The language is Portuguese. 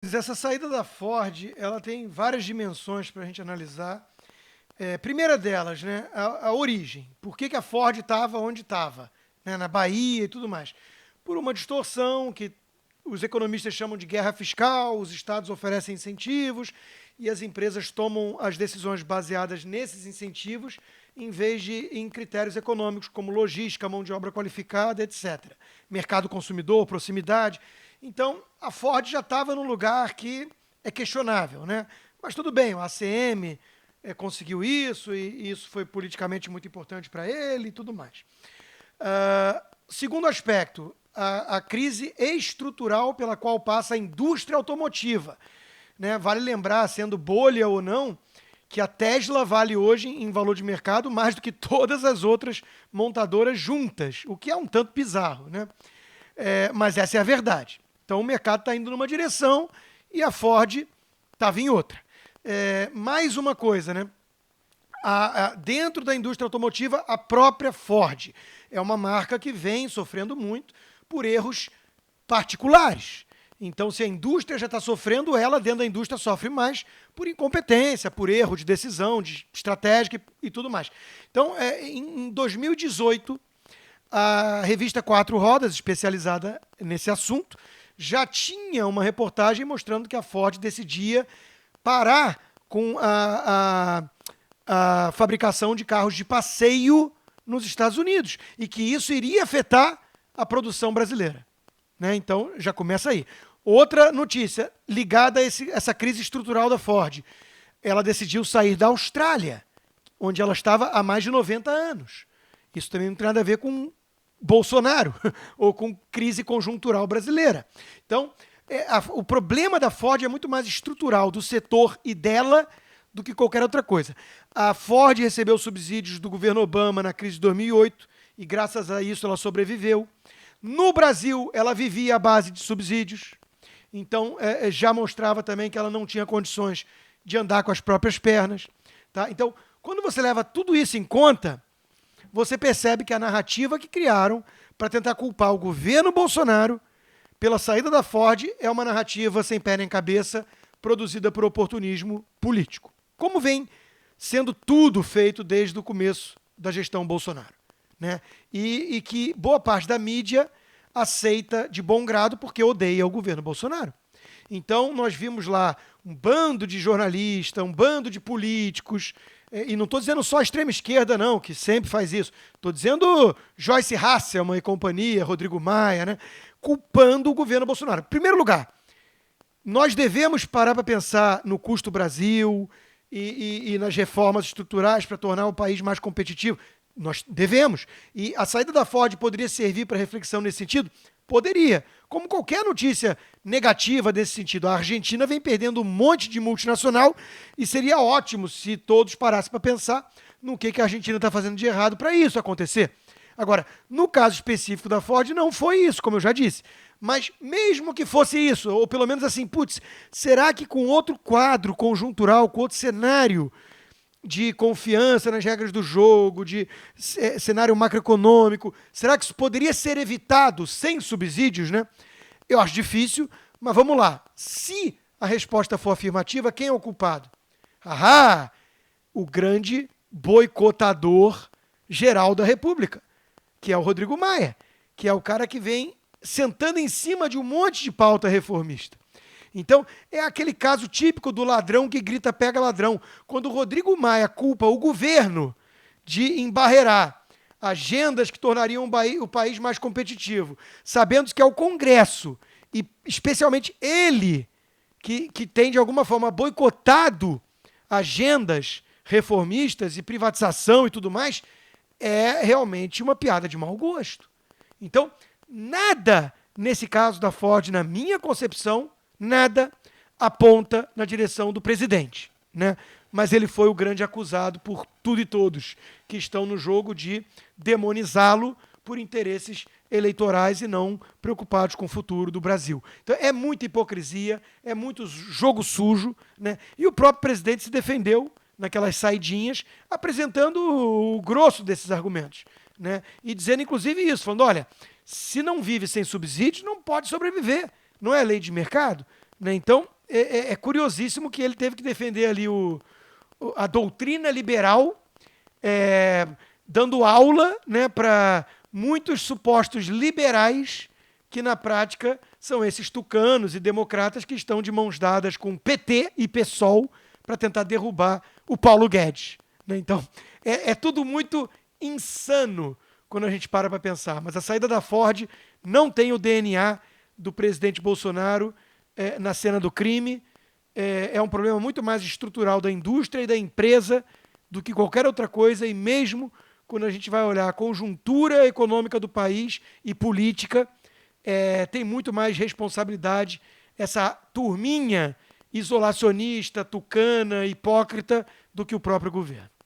Essa saída da Ford, ela tem várias dimensões para a gente analisar. Primeira delas, né, a origem. Por que a Ford estava onde estava? Né, na Bahia e tudo mais. Por uma distorção que os economistas chamam de guerra fiscal, os estados oferecem incentivos e as empresas tomam as decisões baseadas nesses incentivos em vez de em critérios econômicos como logística, mão de obra qualificada, etc. Mercado consumidor, proximidade. Então, a Ford já estava num lugar que é questionável, né? Mas tudo bem, o ACM conseguiu isso e isso foi politicamente muito importante para ele e tudo mais. Segundo aspecto, a crise estrutural pela qual passa a indústria automotiva. Né? Vale lembrar, sendo bolha ou não, que a Tesla vale hoje, em valor de mercado, mais do que todas as outras montadoras juntas, o que é um tanto bizarro. Né? Mas essa é a verdade. Então o mercado está indo numa direção e a Ford estava em outra. Mais uma coisa, né? Dentro da indústria automotiva, a própria Ford é uma marca que vem sofrendo muito por erros particulares. Então, se a indústria já está sofrendo, ela dentro da indústria sofre mais por incompetência, por erro de decisão, de estratégica e tudo mais. Então, em 2018, a revista Quatro Rodas, especializada nesse assunto, já tinha uma reportagem mostrando que a Ford decidia parar com a fabricação de carros de passeio nos Estados Unidos e que isso iria afetar a produção brasileira. Né? Então, já começa aí. Outra notícia ligada a essa crise estrutural da Ford. Ela decidiu sair da Austrália, onde ela estava há mais de 90 anos. Isso também não tem nada a ver com Bolsonaro ou com crise conjuntural brasileira. Então, o problema da Ford é muito mais estrutural do setor e dela do que qualquer outra coisa. A Ford recebeu subsídios do governo Obama na crise de 2008 e, graças a isso, ela sobreviveu. No Brasil, ela vivia à base de subsídios. Então, já mostrava também que ela não tinha condições de andar com as próprias pernas. Tá? Então, quando você leva tudo isso em conta, você percebe que a narrativa que criaram para tentar culpar o governo Bolsonaro pela saída da Ford é uma narrativa sem pé nem cabeça, produzida por oportunismo político. Como vem sendo tudo feito desde o começo da gestão Bolsonaro. Né? E que boa parte da mídia aceita de bom grado porque odeia o governo Bolsonaro. Então, nós vimos lá um bando de jornalistas, um bando de políticos, e não estou dizendo só a extrema esquerda, não, que sempre faz isso. Estou dizendo Joyce Hasselman e companhia, Rodrigo Maia, né, culpando o governo Bolsonaro. Em primeiro lugar, nós devemos parar para pensar no custo Brasil e nas reformas estruturais para tornar o país mais competitivo. Nós devemos. E a saída da Ford poderia servir para reflexão nesse sentido? Poderia. Como qualquer notícia negativa desse sentido. A Argentina vem perdendo um monte de multinacional e seria ótimo se todos parassem para pensar no que a Argentina está fazendo de errado para isso acontecer. Agora, no caso específico da Ford, não foi isso, como eu já disse. Mas mesmo que fosse isso, ou pelo menos assim, putz, será que com outro quadro conjuntural, com outro cenário de confiança nas regras do jogo, de cenário macroeconômico, será que isso poderia ser evitado sem subsídios, né? Eu acho difícil, mas vamos lá. Se a resposta for afirmativa, quem é o culpado? O grande boicotador geral da República, que é o Rodrigo Maia, que é o cara que vem sentando em cima de um monte de pauta reformista. Então, é aquele caso típico do ladrão que grita pega ladrão. Quando o Rodrigo Maia culpa o governo de embarrear agendas que tornariam o país mais competitivo, sabendo que é o Congresso, e especialmente ele, que tem de alguma forma boicotado agendas reformistas e privatização e tudo mais, é realmente uma piada de mau gosto. Então, nada nesse caso da Ford, na minha concepção, nada aponta na direção do presidente, né? Mas ele foi o grande acusado por tudo e todos que estão no jogo de demonizá-lo por interesses eleitorais e não preocupados com o futuro do Brasil. Então é muita hipocrisia, é muito jogo sujo, né? E o próprio presidente se defendeu naquelas saidinhas, apresentando o grosso desses argumentos, né? E dizendo inclusive isso, falando, olha, se não vive sem subsídio, não pode sobreviver. Não é lei de mercado? né? Então, é curiosíssimo que ele teve que defender ali a doutrina liberal, dando aula, né, para muitos supostos liberais, que na prática são esses tucanos e democratas que estão de mãos dadas com PT e PSOL para tentar derrubar o Paulo Guedes, né? Então, é tudo muito insano quando a gente para pensar. Mas a saída da Ford não tem o DNA do presidente Bolsonaro na cena do crime. É um problema muito mais estrutural da indústria e da empresa do que qualquer outra coisa, e mesmo quando a gente vai olhar a conjuntura econômica do país e política, tem muito mais responsabilidade essa turminha isolacionista, tucana, hipócrita, do que o próprio governo.